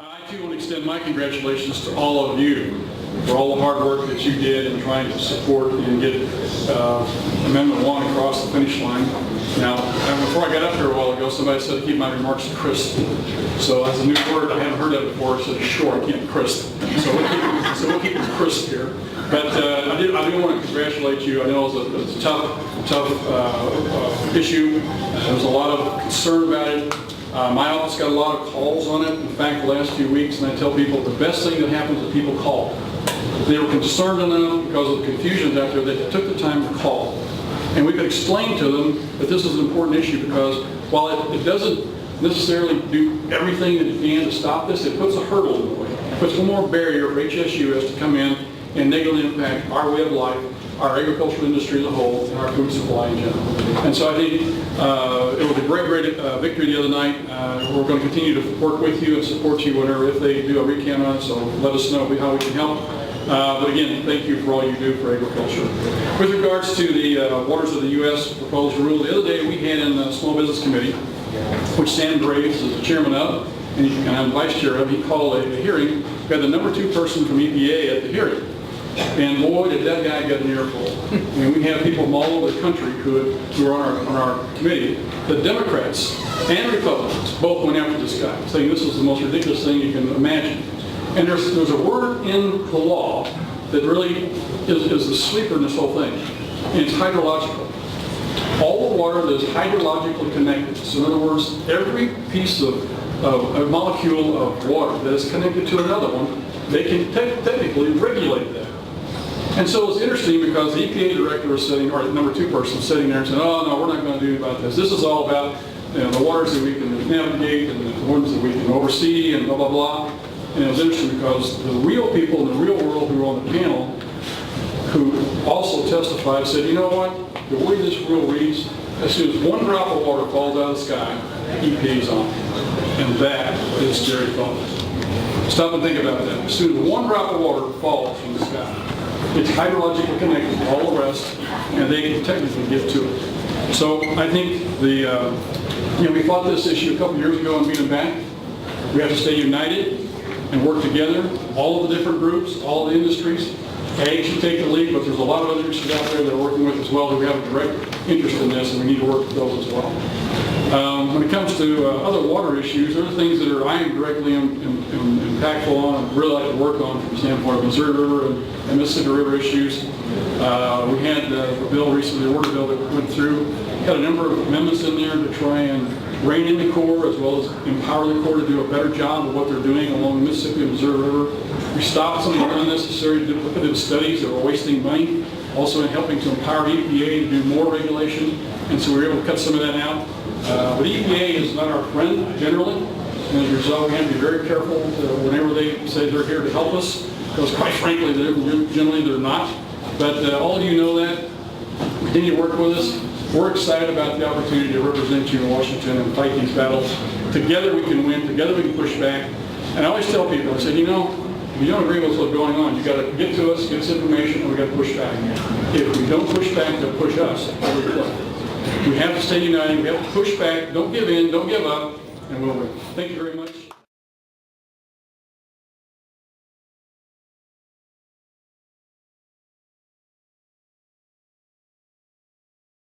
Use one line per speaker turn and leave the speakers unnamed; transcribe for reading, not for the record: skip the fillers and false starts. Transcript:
I too want to extend my congratulations to all of you for all the hard work that you did in trying to support and get Amendment 1 across the finish line. Now, before I got up here a while ago, somebody said to keep my remarks crisp. So that's a new word I haven't heard of before. It said short, keep it crisp. So we'll keep it crisp here. But I do want to congratulate you. I know it was a tough issue. There was a lot of concern about it. My office got a lot of calls on it. In fact, the last few weeks, and I tell people the best thing that happens is people call. They were concerned enough because of the confusion out there that they took the time to call. And we could explain to them that this is an important issue because while it doesn't necessarily do everything that it can to stop this, it puts a hurdle in the way. It puts one more barrier for HSUS to come in and negatively impact our way of life, our agricultural industry as a whole, and our food supply in general. And so I think it was a great victory the other night. We're going to continue to work with you and support you whenever, if they do a recount on it, so let us know how we can help. But again, thank you for all you do for agriculture. With regards to the Waters of the U.S. proposed rule, the other day we had in the Small Business Committee, which Sam Graves is the chairman of, and I'm vice chair of, he called a hearing. We had the number 2 person from EPA at the hearing. And boy, did that guy get an earful. I mean, we have people from all over the country who are on our committee. The Democrats and Republicans both went after this guy, saying this is the most ridiculous thing you can imagine. And there's a word in the law that really is the sleeper in this whole thing, and it's hydrological. All the water that is hydrologically connected, so in other words, every piece of a molecule of water that is connected to another one, they can technically regulate that. And so it's interesting because the EPA director was sitting, or the number 2 person was sitting there and saying, oh no, we're not going to do about this. This is all about the waters that we can navigate and the ones that we can oversee and blah, blah, blah. And it was interesting because the real people in the real world who were on the panel, who also testified, said, you know what, the way this rule reads, as soon as one drop of water falls out of the sky, EPA's on. And that is scary thought. Stop and think about that. As soon as one drop of water falls from the sky, it's hydrologically connected to all the rest, and they can technically get to it. So I think we fought this issue a couple years ago and beat them back. We have to stay united and work together, all of the different groups, all the industries. Ag should take the lead, but there's a lot of other industries out there that are working with as well who have a direct interest in this, and we need to work with those as well. When it comes to other water issues, there are things that I am directly impactful on and really like to work on from the standpoint of Missouri River and Mississippi River issues. We had a bill recently, a water bill that went through, had a number of amendments in there to try and rein in the Corps as well as empower the Corps to do a better job of what they're doing along the Mississippi and Missouri River. We stopped some of the unnecessary duplicative studies that were wasting money, also in helping to empower EPA to do more regulation, and so we were able to cut some of that out. But EPA is not our friend generally, and as a result we have to be very careful whenever they say they're here to help us, because quite frankly generally they're not. But all of you know that. Continue to work with us. We're excited about the opportunity to represent you in Washington and fight these battles. Together we can win, together we can push back. And I always tell people, I say, if you don't agree with what's going on, you got to get to us, get us information, and we got to push back. If we don't push back, they'll push us. We have to stay united, we have to push back, don't give in, don't give up, and we'll win. Thank you very much.